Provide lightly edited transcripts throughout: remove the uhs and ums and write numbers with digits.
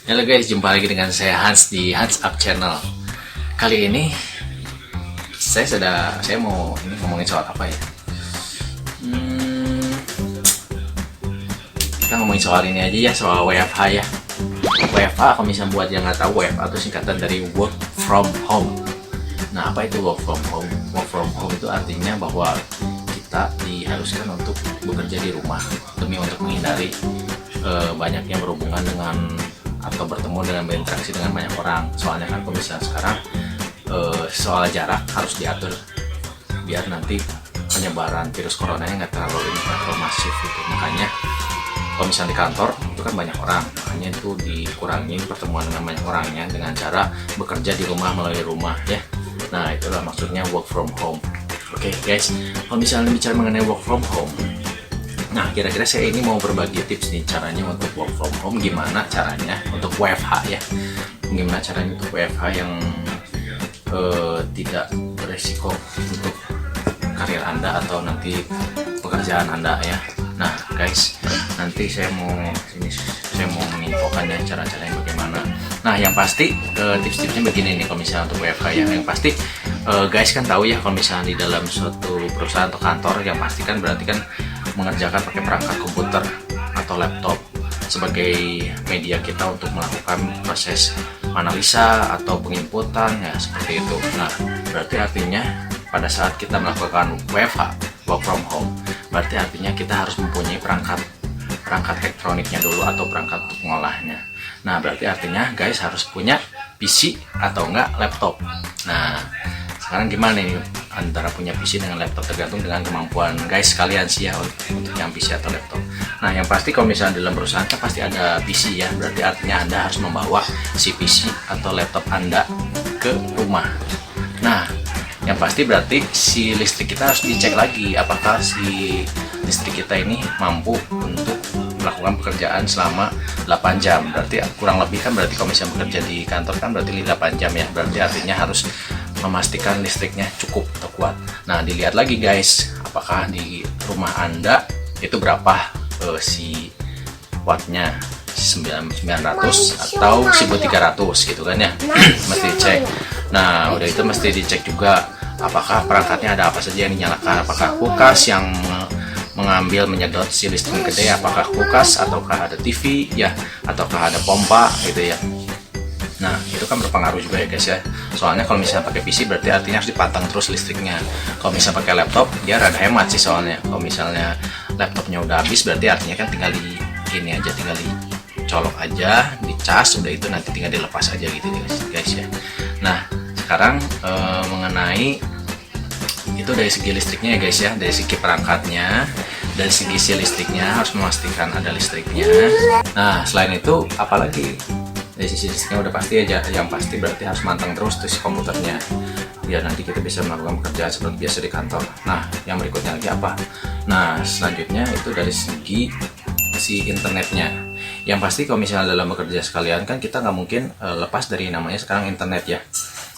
Halo guys, jumpa lagi dengan saya Hans di Hans Up Channel. Kali ini saya mau ngomongin soal apa ya? Kita ngomongin soal ini aja ya, soal WFH ya. WFH, kalau misalnya buat yang nggak tahu, WFH itu singkatan dari work from home. Nah, apa itu work from home? Work from home itu artinya bahwa kita diharuskan untuk bekerja di rumah demi untuk menghindari banyaknya berhubungan dengan atau bertemu dengan berinteraksi dengan banyak orang. Soalnya kan kalau misalnya sekarang soal jarak harus diatur biar nanti penyebaran virus coronanya nggak terlalu masif gitu. Makanya kalau misalnya di kantor itu kan banyak orang, makanya itu dikurangin pertemuan dengan banyak orangnya dengan cara bekerja di rumah melalui rumah ya. Nah, itulah maksudnya work from home. Oke guys, kalau misalnya bicara mengenai work from home, nah, kira-kira saya ini mau berbagi tips nih caranya untuk work from home, gimana caranya untuk WFH ya. Gimana caranya untuk WFH yang tidak beresiko untuk karir Anda atau nanti pekerjaan Anda ya. Nah, guys, nanti saya mau menginfokannya cara-caranya bagaimana. Nah, yang pasti tips-tipsnya begini nih kalau misalnya untuk WFH ya. Yang pasti guys kan tahu ya, kalau misalnya di dalam suatu perusahaan atau kantor, yang pasti kan berarti kan mengerjakan pakai perangkat komputer atau laptop sebagai media kita untuk melakukan proses analisa atau penginputan ya, seperti itu. Nah, berarti artinya pada saat kita melakukan WFH, work from home, berarti artinya kita harus mempunyai perangkat elektroniknya dulu atau perangkat untuk mengolahnya. Nah, berarti artinya guys harus punya PC atau enggak laptop. Nah, sekarang gimana nih antara punya PC dengan laptop, tergantung dengan kemampuan guys kalian sih ya untuk yang PC atau laptop. Nah, yang pasti kalau misalnya dalam perusahaan kan pasti ada PC ya, berarti artinya Anda harus membawa si PC atau laptop Anda ke rumah. Nah, yang pasti berarti si listrik kita harus dicek lagi, apakah si listrik kita ini mampu untuk melakukan pekerjaan selama 8 jam. Berarti kurang lebih kan, berarti kalau misalnya bekerja di kantor kan berarti 8 jam ya, berarti artinya harus memastikan listriknya cukup atau kuat. Nah, dilihat lagi guys, apakah di rumah Anda itu berapa si wattnya, 900 atau 1300 gitu kan ya. Mesti dicek. Nah, udah itu mesti dicek juga apakah perangkatnya ada apa saja yang dinyalakan, apakah kulkas yang mengambil menyedot si listrik gede, apakah kulkas ataukah ada TV ya, ataukah ada pompa gitu ya. Nah, itu kan berpengaruh juga ya guys ya. Soalnya kalau misalnya pakai PC berarti artinya harus dipantang terus listriknya. Kalau misalnya pakai laptop dia rada hemat sih soalnya. Kalau misalnya laptopnya udah habis berarti artinya kan tinggal tinggal dicolok aja, dicas, udah itu nanti tinggal dilepas aja gitu guys ya. Nah, sekarang mengenai itu dari segi listriknya ya guys ya, dari segi perangkatnya, dari segi si listriknya harus memastikan ada listriknya. Nah, selain itu apalagi dari sisi listriknya udah pasti aja, yang pasti berarti harus mantang terus si komputernya biar nanti kita bisa melakukan pekerjaan seperti biasa di kantor. Nah, yang berikutnya lagi apa? Nah, selanjutnya itu dari segi si internetnya. Yang pasti kalau misalnya dalam bekerja sekalian kan kita nggak mungkin lepas dari namanya sekarang internet ya.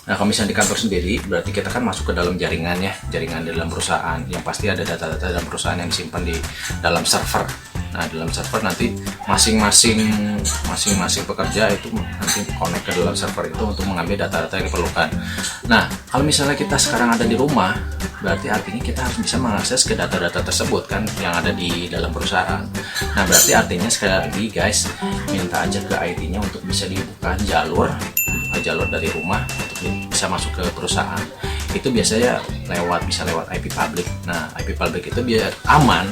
Nah, kalau misalnya di kantor sendiri berarti kita kan masuk ke dalam jaringan ya, jaringan di dalam perusahaan. Yang pasti ada data-data dalam perusahaan yang disimpan di dalam server. Nah, dalam server nanti masing-masing pekerja itu nanti connect ke dalam server itu untuk mengambil data-data yang diperlukan. Nah, kalau misalnya kita sekarang ada di rumah, berarti artinya kita harus bisa mengakses ke data-data tersebut kan yang ada di dalam perusahaan. Nah, berarti artinya sekali lagi guys, minta aja ke IT-nya untuk bisa dibuka jalur dari rumah untuk bisa masuk ke perusahaan. Itu biasanya bisa lewat IP public. Nah, IP public itu biar aman,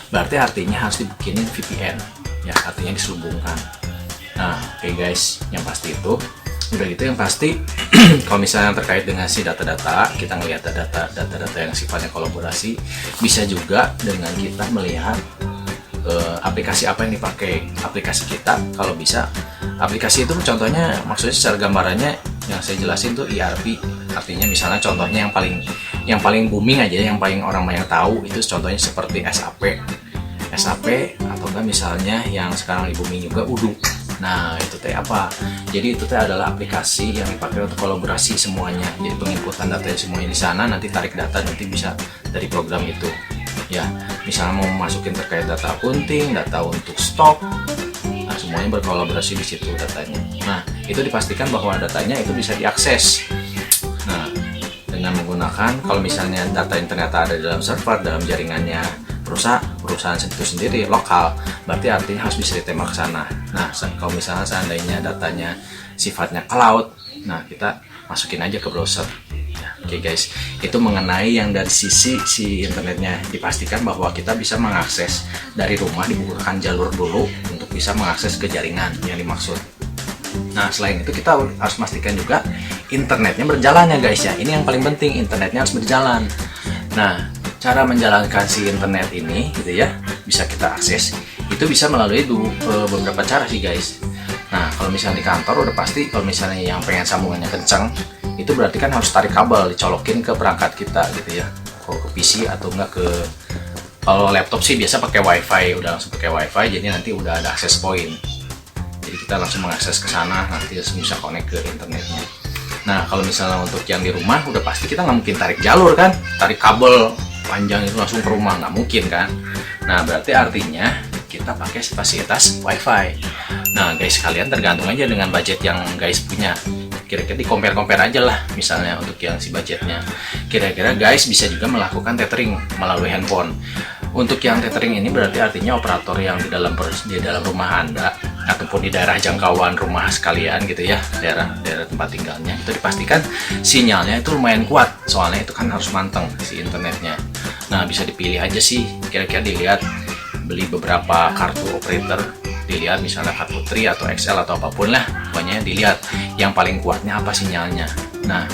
berarti artinya harus dibikinin VPN ya, artinya diselubungkan. Nah, oke guys, yang pasti itu udah gitu. Yang pasti kalau misalnya terkait dengan si data-data, kita ngelihat data-data yang sifatnya kolaborasi, bisa juga dengan kita melihat aplikasi apa yang dipakai aplikasi kita. Kalau bisa aplikasi itu contohnya, maksudnya secara gambarannya yang saya jelasin tuh ERP, artinya misalnya contohnya yang paling booming aja, yang paling orang banyak tahu itu contohnya seperti SAP atau enggak misalnya yang sekarang booming juga Odoo. Nah, itu teh apa? Jadi itu teh adalah aplikasi yang dipakai untuk kolaborasi semuanya. Jadi penginputan data semuanya di sana, nanti tarik data nanti bisa dari program itu. Ya, misalnya mau masukin terkait data accounting, data untuk stok, nah semua semuanya berkolaborasi di situ datanya. Nah, itu dipastikan bahwa datanya itu bisa diakses. Nah, dengan menggunakan, kalau misalnya data yang ternyata ada di dalam server, dalam jaringannya perusahaan itu sendiri lokal, berarti artinya harus bisa ditembak ke sana. Nah, kalau misalnya seandainya datanya sifatnya cloud, nah kita masukin aja ke browser. Oke guys, itu mengenai yang dari sisi si internetnya. Dipastikan bahwa kita bisa mengakses dari rumah, dibukakan jalur dulu untuk bisa mengakses ke jaringan yang dimaksud. Nah, selain itu kita harus pastikan juga internetnya berjalan ya guys ya. Ini yang paling penting, internetnya harus berjalan. Nah, cara menjalankan si internet ini gitu ya, bisa kita akses. Itu bisa melalui beberapa cara sih guys. Nah, kalau misalnya di kantor udah pasti kalau misalnya yang pengen sambungannya kencang, itu berarti kan harus tarik kabel, dicolokin ke perangkat kita gitu ya. Kalau ke PC atau enggak kalau laptop sih biasa pakai wifi, udah langsung pakai wifi, jadi nanti udah ada access point. Jadi kita langsung mengakses ke sana, nanti langsung bisa connect ke internetnya. Nah, kalau misalnya untuk yang di rumah udah pasti kita nggak mungkin tarik jalur kan, tarik kabel panjang itu langsung ke rumah, nggak mungkin kan. Nah, berarti artinya kita pakai fasilitas wifi. Nah guys, kalian tergantung aja dengan budget yang guys punya. Kira-kira di compare aja lah, misalnya untuk yang si budgetnya. Kira-kira guys bisa juga melakukan tethering melalui handphone. Untuk yang tethering ini berarti artinya operator yang di dalam rumah Anda ataupun di daerah jangkauan rumah sekalian gitu ya, daerah tempat tinggalnya, itu dipastikan sinyalnya itu lumayan kuat. Soalnya itu kan harus manteng si internetnya. Nah, bisa dipilih aja sih, kira-kira dilihat, beli beberapa kartu operator, dilihat misalnya kartu Tri atau XL atau apapun lah, pokoknya dilihat yang paling kuatnya apa sinyalnya. Nah,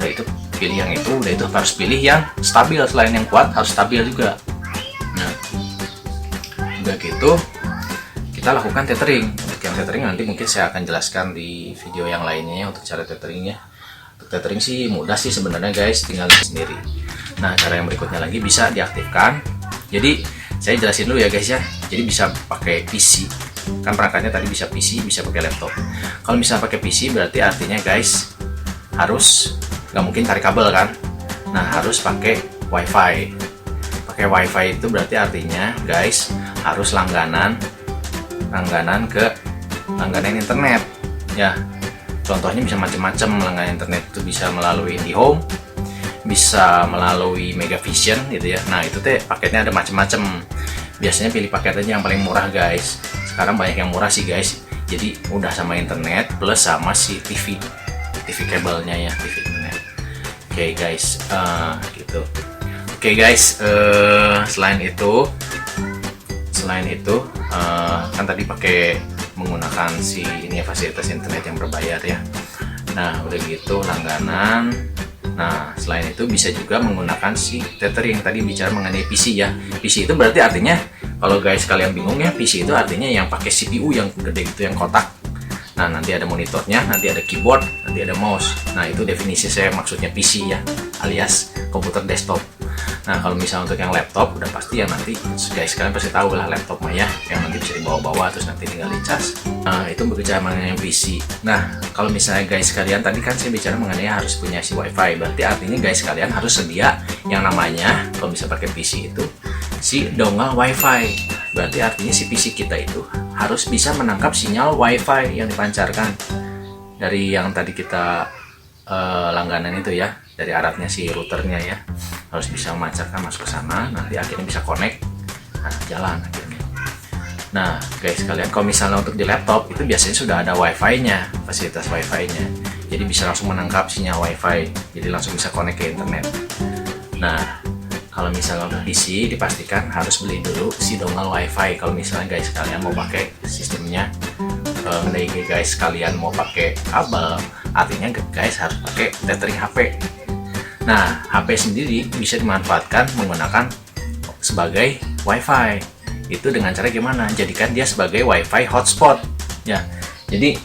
udah itu pilih yang itu, udah itu harus pilih yang stabil, selain yang kuat harus stabil juga. Nah, udah gitu kita lakukan tethering. Untuk yang tethering nanti mungkin saya akan jelaskan di video yang lainnya ya, untuk cara tetheringnya. Untuk tethering sih mudah sih sebenarnya guys, tinggal sendiri. Nah, cara yang berikutnya lagi bisa diaktifkan. Jadi saya jelasin dulu ya guys ya. Jadi bisa pakai PC, kan perangkatnya tadi bisa PC, bisa pakai laptop. Kalau misalnya pakai PC berarti artinya guys harus nggak mungkin tarik kabel kan. Nah, harus pakai wifi. Pakai wifi itu berarti artinya guys harus langganan internet ya. Contohnya bisa macam-macam langganan internet, itu bisa melalui IndiHome, bisa melalui Megavision gitu ya. Nah, itu teh paketnya ada macam-macam. Biasanya pilih paket aja yang paling murah guys. Sekarang banyak yang murah sih guys. Jadi udah sama internet plus sama si TV kabelnya ya, TV internet. Oke guys, gitu. Oke guys, selain itu kan tadi pakai menggunakan si ini ya, fasilitas internet yang berbayar ya. Nah, udah gitu langganan. Nah, selain itu bisa juga menggunakan si tethering. Tadi bicara mengenai PC ya. PC itu berarti artinya, kalau guys kalian bingung ya, PC itu artinya yang pakai CPU yang gede itu, yang kotak. Nah, nanti ada monitornya, nanti ada keyboard, nanti ada mouse. Nah, itu definisi saya maksudnya PC ya, alias komputer desktop. Nah, kalau misalnya untuk yang laptop udah pasti ya, nanti guys kalian pasti tahu lah laptop ya, yang nanti bisa dibawa-bawa terus nanti tinggal dicas. Nah, itu berbicara mengenai PC. Nah, kalau misalnya guys kalian tadi kan saya bicara mengenai harus punya si wifi, berarti artinya guys kalian harus sedia yang namanya, kalau bisa pakai PC itu si dongle wifi. Berarti artinya si PC kita itu harus bisa menangkap sinyal wifi yang dipancarkan dari yang tadi kita langganan itu ya, dari alatnya si routernya ya, harus bisa memancarkan masuk ke sana, nanti akhirnya bisa connect, nah jalan akhirnya. Nah guys kalian, kalau misalnya untuk di laptop itu biasanya sudah ada wifi-nya, fasilitas wifi-nya, jadi bisa langsung menangkap sinyal wifi, jadi langsung bisa connect ke internet. Nah, kalau misalnya untuk PC dipastikan harus beli dulu si dongle wifi. Kalau misalnya guys kalian mau pakai sistemnya, guys kalian mau pakai kabel, artinya guys harus pakai tethering HP. Nah, HP sendiri bisa dimanfaatkan menggunakan sebagai wifi. Itu dengan cara gimana? Jadikan dia sebagai wifi hotspot ya. Jadi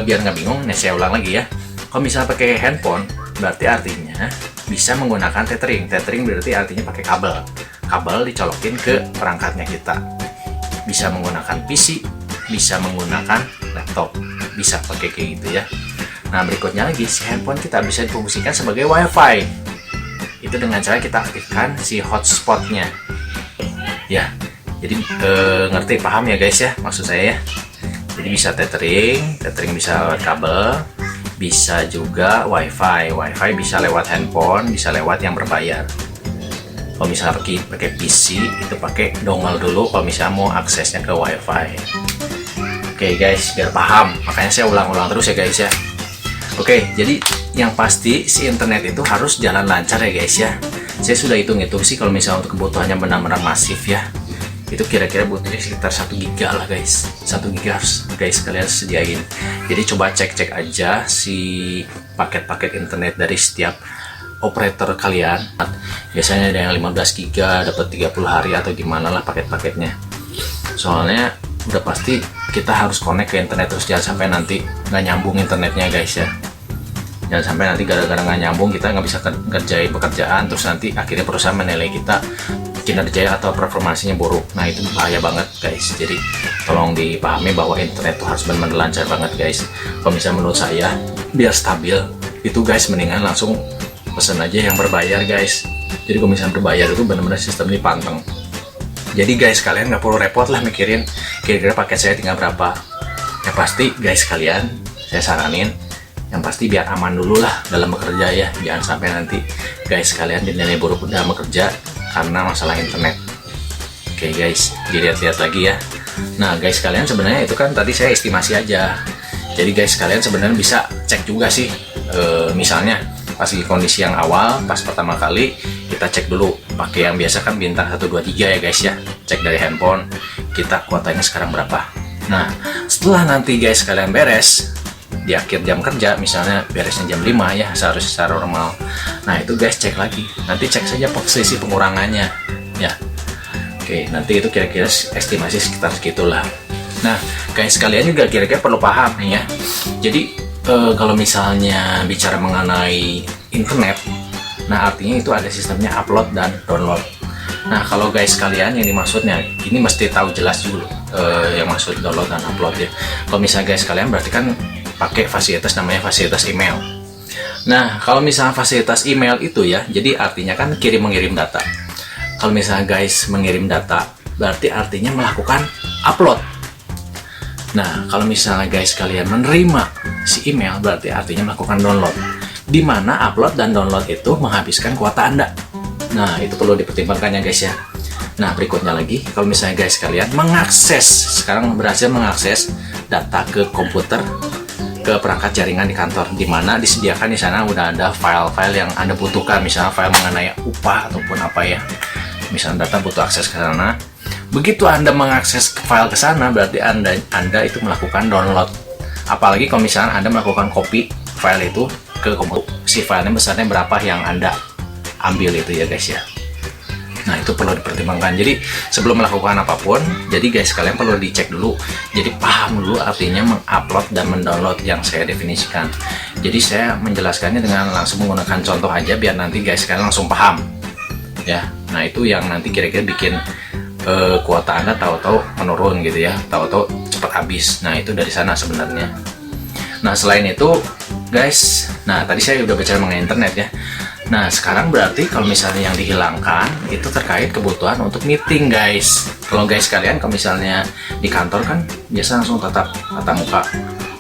biar nggak bingung, nih saya ulang lagi ya. Kalau misalnya pakai handphone, berarti artinya bisa menggunakan tethering. Tethering berarti artinya pakai kabel dicolokin ke perangkatnya kita. Bisa menggunakan PC, bisa menggunakan laptop, bisa pakai kayak gitu ya. Nah, berikutnya lagi si handphone kita bisa difungsikan sebagai wifi. Itu dengan cara kita aktifkan si hotspotnya ya. Jadi ngerti, paham ya guys ya maksud saya ya. Jadi bisa tethering bisa lewat kabel, bisa juga wifi bisa lewat handphone, bisa lewat yang berbayar. Kalau misalnya pakai PC itu pakai dongle dulu kalau misalnya mau aksesnya ke wifi. Oke guys, biar paham, makanya saya ulang-ulang terus ya guys ya. Oke, jadi yang pasti si internet itu harus jalan lancar ya guys ya. Saya sudah hitung-hitung sih kalau misalnya untuk kebutuhannya benar-benar masif ya, itu kira-kira butuhnya sekitar 1 giga lah guys. 1 giga harus guys kalian sediain. Jadi coba cek-cek aja si paket-paket internet dari setiap operator kalian. Biasanya ada yang 15 giga dapat 30 hari atau gimana lah paket-paketnya. Soalnya udah pasti kita harus connect ke internet terus, jangan sampai nanti nggak nyambung internetnya guys ya. Jangan sampai nanti gara-gara nggak nyambung kita nggak bisa kerjain pekerjaan, terus nanti akhirnya perusahaan menilai kita kinerja atau performasinya buruk. Nah itu bahaya banget guys. Jadi tolong dipahami bahwa internet tuh harus benar-benar lancar banget guys. Kalau misalnya menurut saya biar stabil itu guys, mendingan langsung pesen aja yang berbayar guys. Jadi kalau misalnya berbayar itu benar-benar sistem ini panteng. Jadi guys kalian nggak perlu repot lah mikirin kira-kira paket saya tinggal berapa. Yang pasti guys kalian saya saranin yang pasti biar aman dulu lah dalam bekerja ya. Jangan sampai nanti guys kalian dinilai buruk dalam bekerja karena masalah internet. Oke guys, dilihat-lihat lagi ya. Nah guys kalian sebenarnya itu kan tadi saya estimasi aja. Jadi guys kalian sebenarnya bisa cek juga sih. Misalnya pas di kondisi yang awal, pas pertama kali kita cek dulu pakai yang biasa kan bintang 123 ya guys ya. Cek dari handphone kita kuotanya sekarang berapa. Nah setelah nanti guys kalian beres di akhir jam kerja, misalnya beresnya jam 5 ya seharusnya secara normal. Nah itu guys cek lagi, nanti cek saja posisi pengurangannya ya. Oke, nanti itu kira-kira estimasi sekitar segitulah. Nah guys kalian juga kira-kira perlu paham nih ya. Jadi kalau misalnya bicara mengenai internet, nah artinya itu ada sistemnya upload dan download. Nah kalau guys kalian yang dimaksudnya ini mesti tahu jelas dulu yang maksud download dan upload ya. Kalau misalnya guys kalian berarti kan pakai fasilitas namanya fasilitas email. Nah kalau misalnya fasilitas email itu ya, jadi artinya kan kirim-mengirim data. Kalau misalnya guys mengirim data berarti artinya melakukan upload. Nah kalau misalnya guys kalian menerima si email berarti artinya melakukan download, dimana upload dan download itu menghabiskan kuota Anda. Nah itu perlu dipertimbangkan ya guys ya. Nah berikutnya lagi, kalau misalnya guys kalian mengakses, sekarang berhasil mengakses data ke komputer, ke perangkat jaringan di kantor, di mana disediakan di sana udah ada file-file yang Anda butuhkan, misalnya file mengenai upah ataupun apa ya. Misalnya data butuh akses ke sana. Begitu Anda mengakses file ke sana, berarti Anda itu melakukan download. Apalagi kalau misalnya Anda melakukan copy file itu ke komputer, si filenya besarnya berapa yang Anda ambil itu ya guys ya. Nah itu perlu dipertimbangkan. Jadi sebelum melakukan apapun, jadi guys kalian perlu dicek dulu. Jadi paham dulu artinya mengupload dan mendownload yang saya definisikan. Jadi saya menjelaskannya dengan langsung menggunakan contoh aja biar nanti guys kalian langsung paham ya. Nah itu yang nanti kira-kira bikin kuota Anda tahu-tahu menurun gitu ya, tahu-tahu cepat habis. Nah itu dari sana sebenarnya. Nah selain itu guys, nah tadi saya udah bicara mengenai internet ya. Nah sekarang berarti kalau misalnya yang dihilangkan itu terkait kebutuhan untuk meeting guys. Kalau guys kalian kalau misalnya di kantor kan biasa langsung tatap muka.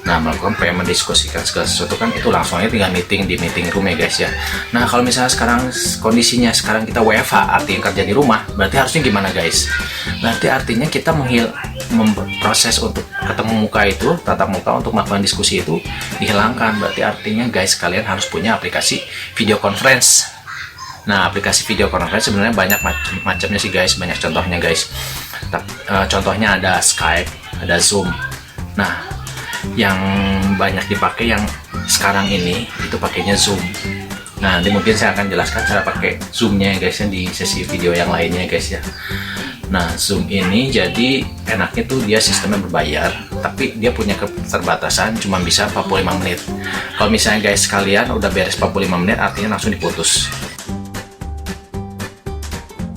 Nah melakukan mendiskusikan segala sesuatu kan itu langsung aja tinggal meeting di meeting room ya guys ya. Nah kalau misalnya sekarang kondisinya sekarang kita WFH, artinya kerja di rumah, berarti harusnya gimana guys? Berarti artinya kita memproses untuk ketemu muka itu, tatap muka untuk melakukan diskusi itu dihilangkan. Berarti artinya guys kalian harus punya aplikasi video conference. Nah aplikasi video conference sebenarnya banyak macamnya sih guys, banyak contohnya guys. Contohnya ada Skype, ada Zoom. Nah yang banyak dipakai yang sekarang ini itu pakainya Zoom. Nah nanti mungkin saya akan jelaskan cara pakai Zoom-nya ya guys ya, di sesi video yang lainnya guys ya. Nah Zoom ini jadi enaknya tuh dia sistemnya berbayar, tapi dia punya keterbatasan cuma bisa 45 menit. Kalau misalnya guys kalian udah beres 45 menit artinya langsung diputus.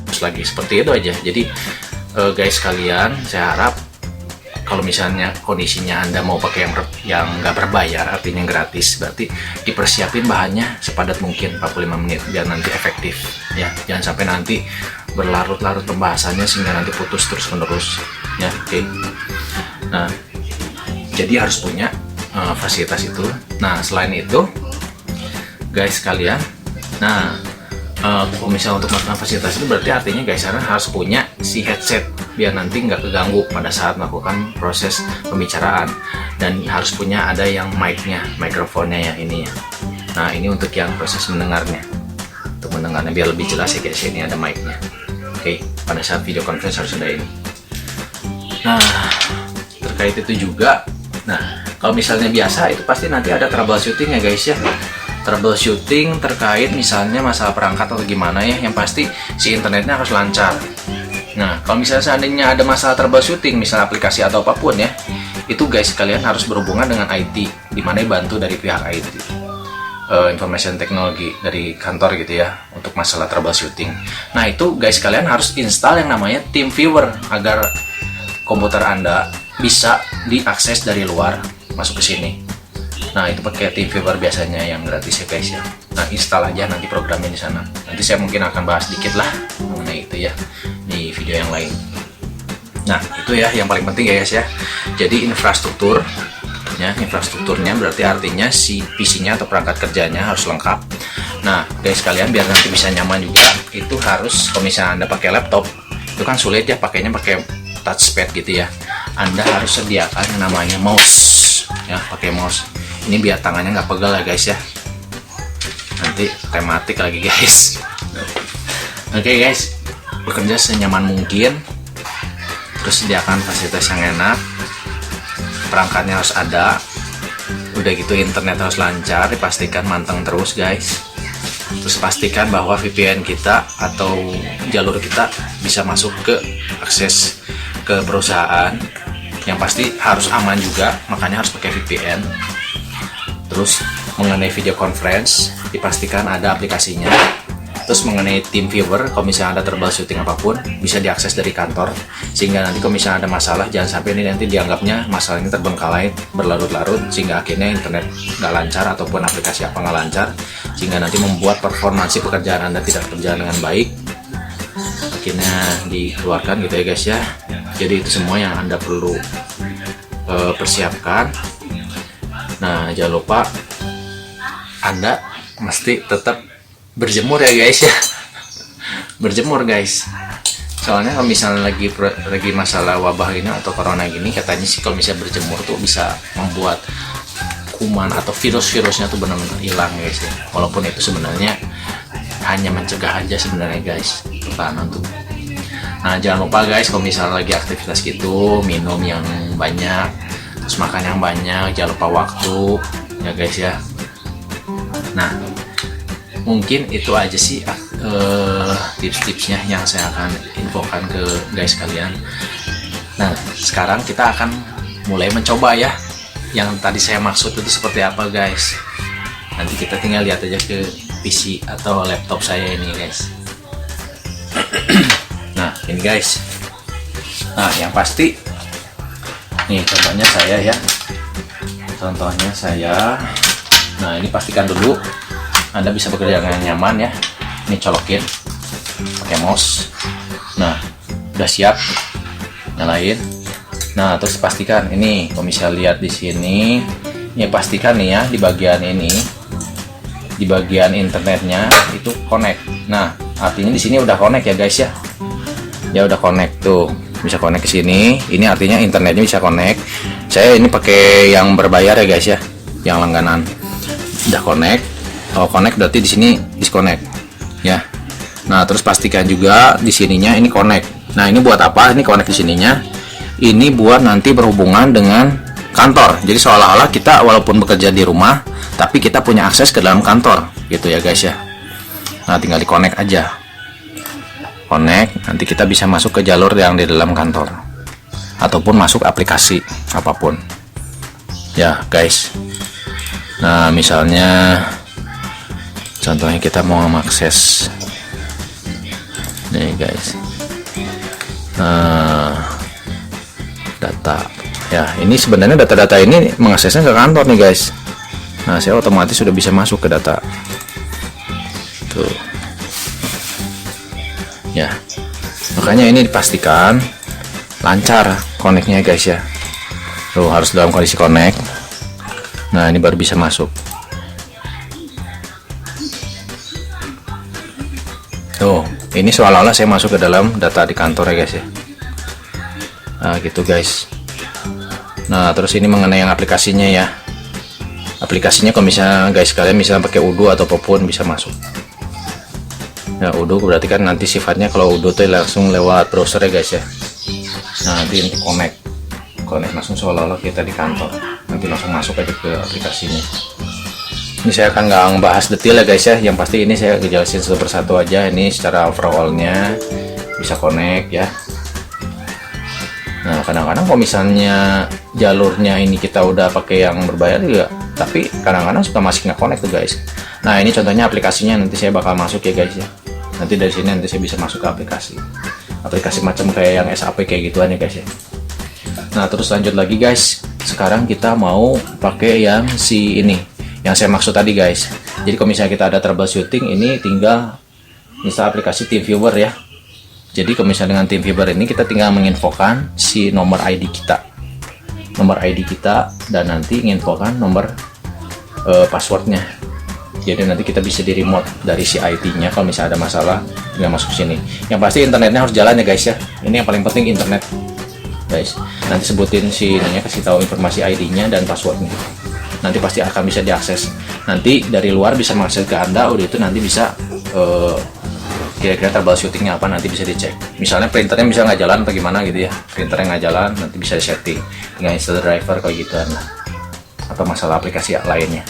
Terus lagi seperti itu aja. Jadi guys kalian saya harap kalau misalnya kondisinya Anda mau pakai yang nggak berbayar, artinya gratis, berarti dipersiapin bahannya sepadat mungkin 45 menit biar nanti efektif ya. Jangan sampai nanti berlarut-larut pembahasannya sehingga nanti putus terus-menerus ya. Oke. Nah Jadi harus punya fasilitas itu. Nah selain itu guys kalian, nah kalau misalnya untuk melakukan fasilitas itu berarti artinya guys kalian harus punya si headset biar nanti nggak keganggu pada saat melakukan proses pembicaraan, dan harus punya ada yang mic-nya, mikrofonnya ya ini ya. Nah ini untuk yang proses mendengarnya, untuk mendengarnya biar lebih jelas ya guys, ini ada mic-nya. Oke, pada saat video conference harus ada ini. Nah terkait itu juga, nah kalau misalnya biasa itu pasti nanti ada troubleshooting ya guys ya, troubleshooting terkait misalnya masalah perangkat atau gimana ya, yang pasti si internetnya harus lancar. Nah kalau misalnya seandainya ada masalah troubleshooting misalnya aplikasi atau apapun ya, itu guys kalian harus berhubungan dengan IT, dimana bantu dari pihak IT, information technology dari kantor gitu ya, untuk masalah troubleshooting. Nah itu guys kalian harus install yang namanya TeamViewer agar komputer Anda bisa diakses dari luar masuk ke sini. Nah itu pakai TeamViewer biasanya yang gratis ya guys ya. Nah install aja nanti programnya di sana. Nanti saya mungkin akan bahas dikit lah mengenai itu ya di video yang lain. Nah itu ya yang paling penting ya guys ya. Jadi infrastruktur ya, infrastrukturnya berarti artinya si PC-nya atau perangkat kerjanya harus lengkap. Nah guys kalian biar nanti bisa nyaman juga, itu harus kalau misalnya Anda pakai laptop itu kan sulit ya pakainya pakai touchpad gitu ya. Anda harus sediakan yang namanya mouse ya, pakai mouse. Ini biar tangannya nggak pegal ya guys ya. Nanti tematik lagi guys. Oke guys, bekerja senyaman mungkin. Terus sediakan fasilitas yang enak. Perangkatnya harus ada. Udah gitu internet harus lancar, dipastikan manteng terus guys. Terus pastikan bahwa VPN kita atau jalur kita bisa masuk ke akses ke perusahaan. Yang pasti harus aman juga, makanya harus pakai VPN. Terus mengenai video conference dipastikan ada aplikasinya. Terus mengenai TeamViewer, kalau misalnya ada troubleshooting apapun bisa diakses dari kantor, sehingga nanti kalau misalnya ada masalah jangan sampai ini nanti dianggapnya masalah ini terbengkalai berlarut-larut sehingga akhirnya internet nggak lancar ataupun aplikasi apa nggak lancar, sehingga nanti membuat performansi pekerjaan Anda tidak berjalan dengan baik, akhirnya dikeluarkan gitu ya guys ya. Jadi itu semua yang Anda perlu persiapkan. Nah jangan lupa Anda mesti tetap berjemur ya guys ya. Berjemur guys, soalnya kalau misalnya lagi masalah wabah ini atau corona gini, katanya sih kalau misalnya berjemur tuh bisa membuat kuman atau virus-virusnya tuh benar-benar hilang guys ya. Walaupun itu sebenarnya hanya mencegah aja sebenarnya guys, pertahanan tuh. Nah jangan lupa guys, kalau misalnya lagi aktivitas gitu minum yang banyak, terus makan yang banyak, jangan lupa waktu ya guys ya. Nah mungkin itu aja sih tips-tipsnya yang saya akan infokan ke guys kalian. Nah sekarang kita akan mulai mencoba ya, yang tadi saya maksud itu seperti apa guys. Nanti kita tinggal lihat aja ke PC atau laptop saya ini guys. Nah ini guys, nah yang pasti nih contohnya saya, nah ini pastikan dulu Anda bisa bekerja dengan nyaman ya. Ini colokin pakai mouse. Nah udah siap, nyalain. Nah terus pastikan ini, kalau misalnya lihat di sini ya, pastikan nih ya di bagian ini, di bagian internetnya itu connect. Nah artinya di sini udah connect ya guys ya. Ya udah connect tuh, bisa connect ke sini. Ini artinya internetnya bisa connect. Saya ini pakai yang berbayar ya guys ya, yang langganan. Udah connect. Kalau connect berarti di sini disconnect ya. Nah terus pastikan juga di sininya ini connect. Nah ini buat apa? Ini connect di sininya. Ini buat nanti berhubungan dengan kantor. Jadi seolah-olah kita walaupun bekerja di rumah, tapi kita punya akses ke dalam kantor gitu ya guys ya. Nah tinggal di connect aja. Connect, nanti kita bisa masuk ke jalur yang di dalam kantor ataupun masuk aplikasi apapun ya guys. Nah misalnya contohnya kita mau mengakses nih guys, data ya. Ini sebenarnya data-data ini mengaksesnya ke kantor nih guys. Nah saya otomatis sudah bisa masuk ke data tuh ya. Makanya ini dipastikan lancar koneknya guys ya. Tuh harus dalam kondisi connect. Nah ini baru bisa masuk. Tuh ini seolah-olah saya masuk ke dalam data di kantor ya guys ya. Nah gitu guys. Nah terus ini mengenai yang aplikasinya ya. Aplikasinya kalau misalnya guys kalian misalnya pakai Udo atau apapun bisa masuk. Nah Udo berarti kan nanti sifatnya kalau Udo tuh langsung lewat browser ya guys ya. Nah nanti connect langsung seolah-olah kita di kantor, nanti langsung masuk aja ke aplikasinya. Ini saya akan nggak bahas detail ya guys ya, yang pasti ini saya ngejelasin satu persatu aja. Ini secara overallnya bisa connect ya. Nah kadang-kadang kalau misalnya jalurnya ini kita udah pakai yang berbayar juga, tapi kadang-kadang suka masih nggak connect tuh guys. Nah ini contohnya aplikasinya, nanti saya bakal masuk ya guys ya. Nanti dari sini nanti saya bisa masuk ke aplikasi macam kayak yang SAP kayak gituan ya guys ya. Nah terus lanjut lagi guys, sekarang kita mau pakai yang si ini yang saya maksud tadi guys. Jadi kalau misalnya kita ada troubleshooting, ini tinggal install aplikasi TeamViewer ya. Jadi kalau misalnya dengan TeamViewer ini kita tinggal menginfokan si nomor ID kita dan nanti menginfokan nomor passwordnya. Jadi nanti kita bisa di remote dari si IT-nya. Kalau misalnya ada masalah tinggal masuk sini. Yang pasti internetnya harus jalan ya guys ya. Ini yang paling penting, internet guys. Nanti sebutin si ininya, kasih tahu informasi ID-nya dan passwordnya. Nanti pasti akan bisa diakses. Nanti dari luar bisa mengakses ke Anda. Udah itu nanti bisa kira-kira troubleshootingnya apa, nanti bisa dicek. Misalnya printernya bisa nggak jalan atau gimana gitu ya, printernya nggak jalan, nanti bisa di setting tinggal install driver kayak gitu lah, atau masalah aplikasi lainnya.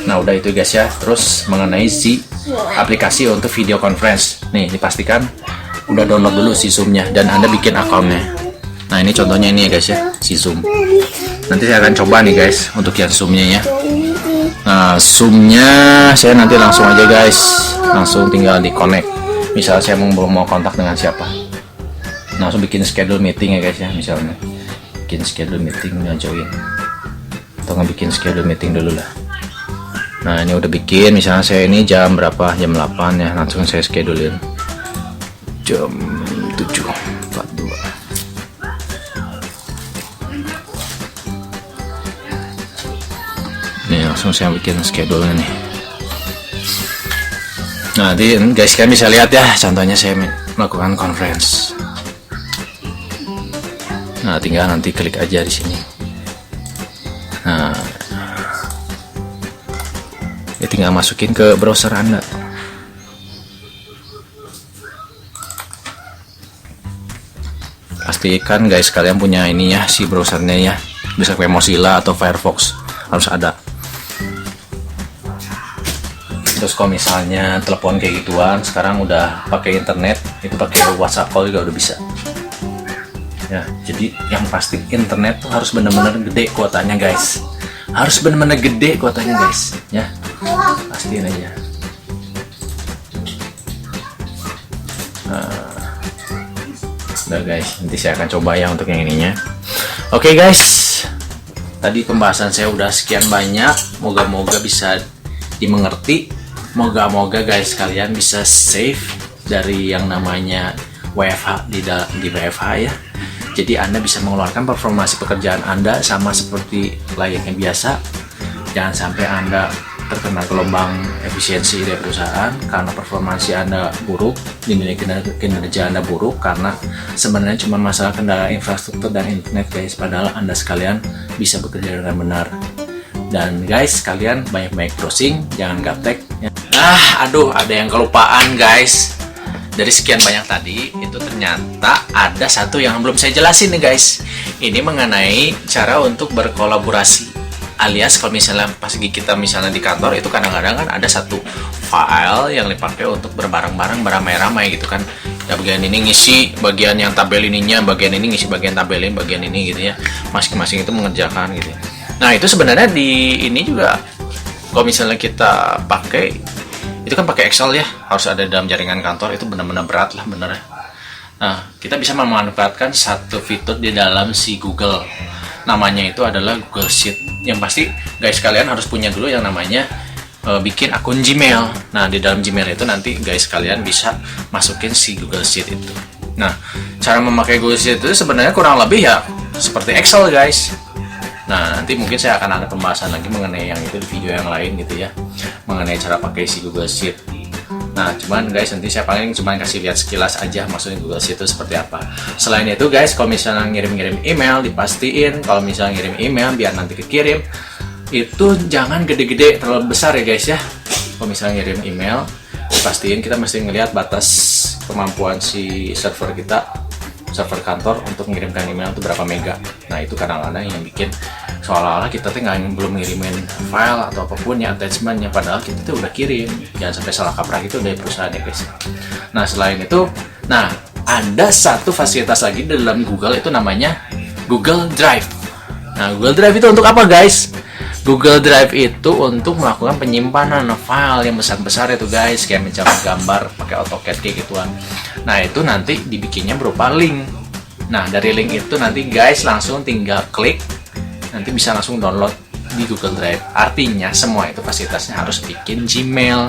Nah udah itu guys ya. Terus mengenai si aplikasi untuk video conference, nih dipastikan udah download dulu si Zoom-nya dan Anda bikin akunnya. Nah ini contohnya ini ya guys ya, si Zoom. Nanti saya akan coba nih guys untuk yang Zoom-nya ya. Nah Zoom-nya saya nanti langsung aja guys, langsung tinggal di connect. Misal saya belum mau kontak dengan siapa, langsung bikin schedule meeting ya guys ya. Misalnya bikin schedule meeting dan join, atau ngebikin schedule meeting dulu lah. Nah ini udah bikin, misalnya saya ini jam berapa, jam 8 ya, langsung saya schedulein jam 7.42. Nih langsung saya bikin schedule nih. Nah nanti guys kalian bisa lihat ya, contohnya saya melakukan conference. Nah tinggal nanti klik aja di sini. Nah ya tinggal masukin ke browser Anda. Pastikan guys kalian punya ini ya, si browsernya ya, bisa pakai Mozilla atau Firefox, harus ada. Terus kalau misalnya telepon kayak gituan sekarang udah pakai internet, itu pakai WhatsApp call juga udah bisa ya. Jadi yang pasti internet tuh harus bener-bener gede kuotanya guys, harus bener-bener gede kuotanya guys ya, pastiin aja. Nah, udah guys, nanti saya akan coba ya untuk yang ininya. Oke guys, tadi pembahasan saya udah sekian banyak, moga-moga bisa dimengerti. Moga-moga guys kalian bisa save dari yang namanya WFH di WFH ya. Jadi Anda bisa mengeluarkan performasi pekerjaan Anda sama seperti layaknya biasa. Jangan sampai Anda terkena gelombang efisiensi dari perusahaan karena performasi Anda buruk, nilai kinerja Anda buruk karena sebenarnya cuma masalah kendala infrastruktur dan internet guys. Padahal Anda sekalian bisa bekerja dengan benar. Dan guys kalian banyak-banyak browsing, jangan gaptek ya. Aduh ada yang kelupaan guys. Dari sekian banyak tadi, itu ternyata ada satu yang belum saya jelasin nih guys. Ini mengenai cara untuk berkolaborasi, alias kalau misalnya pas kita misalnya di kantor itu kadang-kadang kan ada satu file yang dipakai untuk berbareng-bareng, beramai-ramai gitu kan. Ya bagian ini ngisi bagian yang tabel ininya, bagian ini ngisi bagian tabelin bagian ini gitu ya. Masing-masing itu mengerjakan gitu. Nah itu sebenarnya di ini juga kalau misalnya kita pakai itu kan pakai Excel ya, harus ada dalam jaringan kantor, itu benar-benar berat lah bener. Nah kita bisa memanfaatkan satu fitur di dalam si Google, namanya itu adalah Google Sheet. Yang pasti guys kalian harus punya dulu yang namanya bikin akun Gmail. Nah di dalam Gmail itu nanti guys kalian bisa masukin si Google Sheet itu. Nah cara memakai Google Sheet itu sebenarnya kurang lebih ya seperti Excel guys. Nah, nanti mungkin saya akan ada pembahasan lagi mengenai yang itu di video yang lain gitu ya, mengenai cara pakai si Google Sheet. Nah, cuman guys, nanti saya paling cuma kasih lihat sekilas aja maksudnya Google Sheet itu seperti apa. Selain itu guys, kalau misalnya ngirim-ngirim email, dipastiin kalau misalnya ngirim email biar nanti kekirim itu jangan gede-gede terlalu besar ya guys ya. Kalau misalnya ngirim email, pastiin kita mesti ngelihat batas kemampuan si server kita, server kantor untuk mengirimkan email itu berapa mega. Nah, itu kadang-kadang yang bikin seolah-olah kita tuh belum ngirimin file atau apapun ya, attachmentnya, padahal kita tuh udah kirim. Jangan sampai salah kaprah itu dari perusahaan ya guys. Nah, selain itu, nah ada satu fasilitas lagi di dalam Google itu namanya Google Drive. Nah, Google Drive itu untuk apa guys? Google Drive itu untuk melakukan penyimpanan file yang besar-besar itu guys, kayak mencakup gambar pakai AutoCAD kayak gituan. Nah, itu nanti dibikinnya berupa link. Nah, dari link itu nanti guys langsung tinggal klik, nanti bisa langsung download di Google Drive. Artinya semua itu fasilitasnya harus bikin Gmail.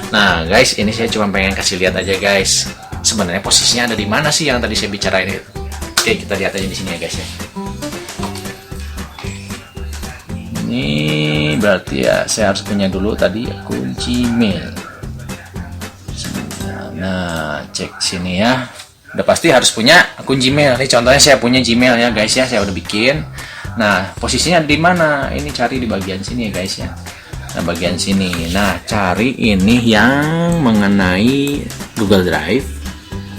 Nah guys, ini saya cuma pengen kasih lihat aja guys, sebenarnya posisinya ada di mana sih yang tadi saya bicarain itu. Oke, kita lihat aja di sini ya guys ya. Ini berarti ya saya harus punya dulu tadi akun Gmail. Nah, cek sini ya. Udah pasti harus punya akun Gmail. Ini contohnya saya punya Gmail ya guys ya, saya udah bikin. Nah, posisinya di mana? Ini cari di bagian sini ya guys ya. Nah, bagian sini. Nah, cari ini yang mengenai Google Drive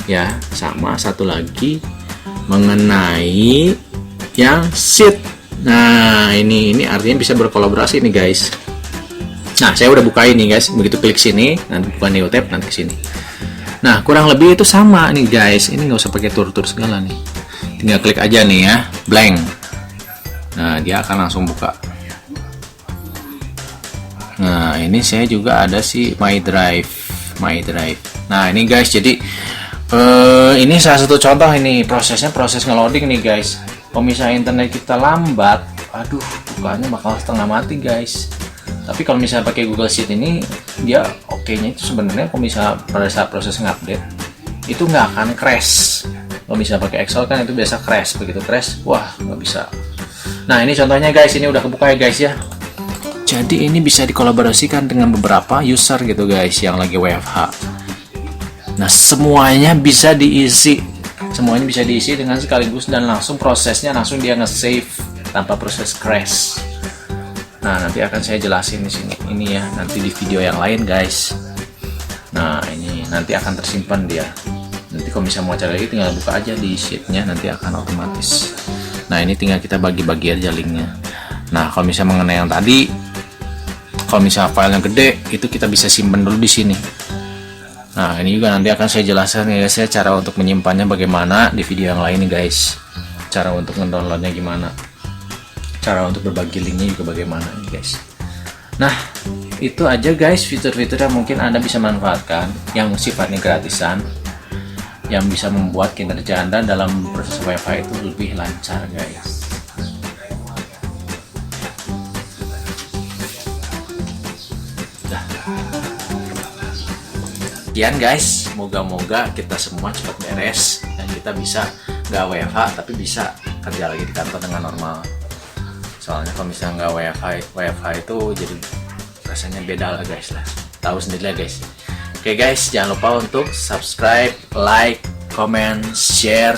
ya, sama satu lagi mengenai yang Sheet. Nah, ini artinya bisa berkolaborasi nih guys. Nah, saya udah buka ini guys. Begitu klik sini, nanti buka new tab, nanti ke sini. Nah, kurang lebih itu sama nih guys. Ini nggak usah pakai tur-tur segala nih. Tinggal klik aja nih ya, blank. Nah, dia akan langsung buka. Nah, ini saya juga ada si My Drive. Nah, ini guys, jadi ini salah satu contoh ini proses ngeloading nih guys. Kalau misalnya internet kita lambat, aduh, bukanya bakal setengah mati guys. Tapi kalau misalnya pakai Google Sheet ini, dia oke-nya itu sebenarnya kalau misalnya pada saat proses ngupdate itu nggak akan crash. Kalau misalnya pakai Excel kan itu biasa crash, begitu crash, wah nggak bisa. Nah, ini contohnya guys, ini udah kebuka ya guys ya. Jadi ini bisa dikolaborasikan dengan beberapa user gitu guys yang lagi WFH. Nah, semuanya bisa diisi dengan sekaligus dan langsung prosesnya langsung dia nge-save tanpa proses crash. Nah, nanti akan saya jelasin di sini ini ya, nanti di video yang lain guys. Nah, ini nanti akan tersimpan dia. Nanti kalau misalnya mau cari lagi tinggal buka aja di sheetnya, nanti akan otomatis. Nah, ini tinggal kita bagi-bagi aja linknya. Nah, kalau misalnya mengenai yang tadi, kalau misalnya file yang gede itu kita bisa simpan dulu di sini. Nah, ini juga nanti akan saya jelaskan ya guys ya, cara untuk menyimpannya bagaimana di video yang lain nih guys. Cara untuk mendownloadnya gimana, cara untuk berbagi linknya juga bagaimana nih guys. Nah, itu aja guys fitur-fitur yang mungkin Anda bisa manfaatkan yang sifatnya gratisan, yang bisa membuat kinerja Anda dalam proses WiFi itu lebih lancar guys. Sekian guys, moga-moga kita semua cepat beres dan kita bisa nggak WFH tapi bisa kerja lagi di kantor dengan normal. Soalnya kalau misalnya nggak WFH itu jadi rasanya beda lah guys lah. Tahu sendiri lah guys. Oke guys, jangan lupa untuk subscribe, like, comment, share.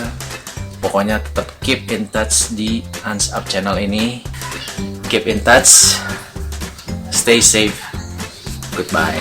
Pokoknya tetap keep in touch di Hands Up channel ini. Keep in touch. Stay safe. Goodbye.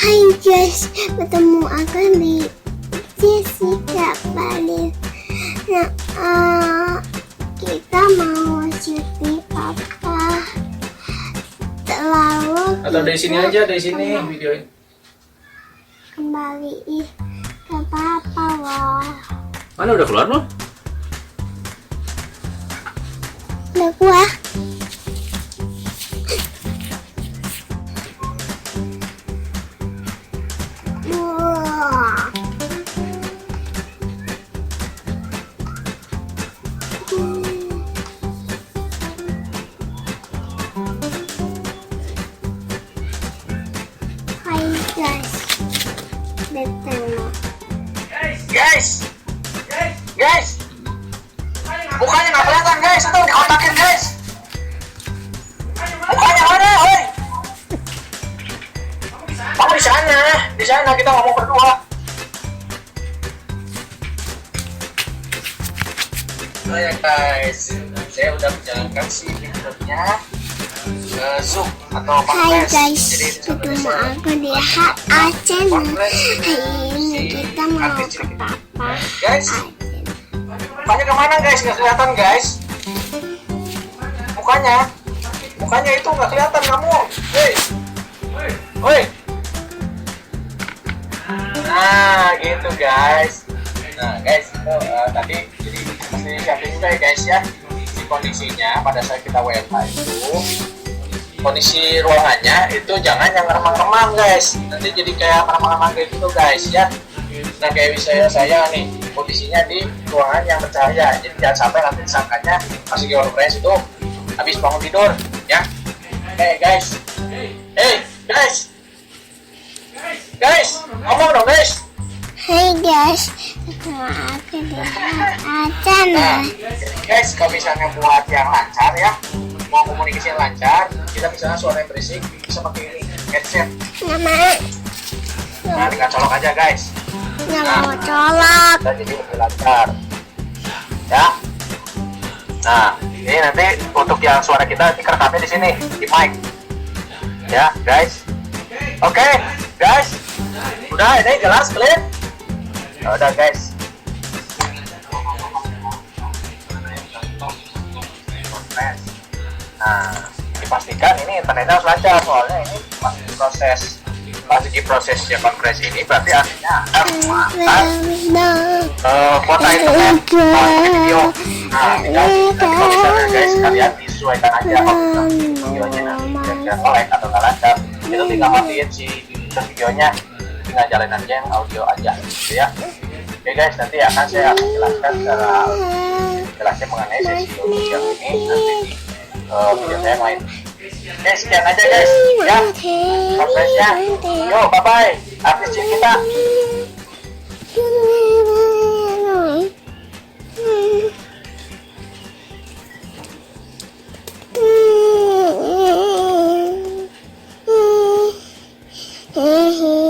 Hai guys, bertemu akan di Jessica Bali. Nah, kita mau syuting apa? Lalu atau dari sini aja, dari sini videoin. kembali ke papa loh. Mana udah keluar belum? Udah gua. Wah. Hai guys, datang. Guys, mukanya nggak kelihatan guys, itu dikotakin guys. Mukanya mana, oi? Kamu di sana kita ngomong berdua. Oh ya guys, saya udah menjalankan si videonya Zoom atau Hai Conference. guys, Jadi ketemu aku di HA Channel. Hari ini kita mau ke papa. guys, mukanya kemana guys? Nggak kelihatan guys. Mukanya itu nggak kelihatan kamu. Woi. Nah gitu guys. Nah guys, itu tadi jadi mesti siapin juga ya guys ya. Si kondisinya pada saat kita WFH itu, kondisi ruangannya itu jangan yang remang-remang guys. Nanti jadi kayak remang-remang kayak gitu guys ya. Nah kayak saya nih kondisinya di ruangan yang bercahaya, jadi jangan sampai nanti disangkanya masih conference itu habis bangun tidur ya. Guys, ngomong dong guys. Hai guys, ketemu aku di HA Channel. Nah, guys, kalau misalnya buat yang lancar ya, mau komunikasi yang lancar, kita misalnya suara yang berisik bisa pakai ini headset. Nama Nah tinggal colok aja guys. mau colok. Dan jadi lebih lancar ya. Nah ini nanti untuk yang suara kita kerekamnya di sini di mic ya guys. Oke guys, udah ini jelas clear. Ya udah guys. Nah dipastikan ini internetnya harus lancar, soalnya ini masih proses ya konferensi ini, berarti artinya kuota internet video. Nah tinggal kalau misalnya guys kalian disesuaikan aja kalau videonya nanti kira-kira like atau nggak lancar, itu tinggal matiin si videonya, tinggal jalanin aja yang audio aja gitu ya. Oke guys, nanti akan saya jelaskan secara jelasnya mengenai sesi untuk yang ini nanti di video saya lain. Oke, sekian aja guys ya konferensinya. Yo, bye bye artis cilik kita. Hehehe.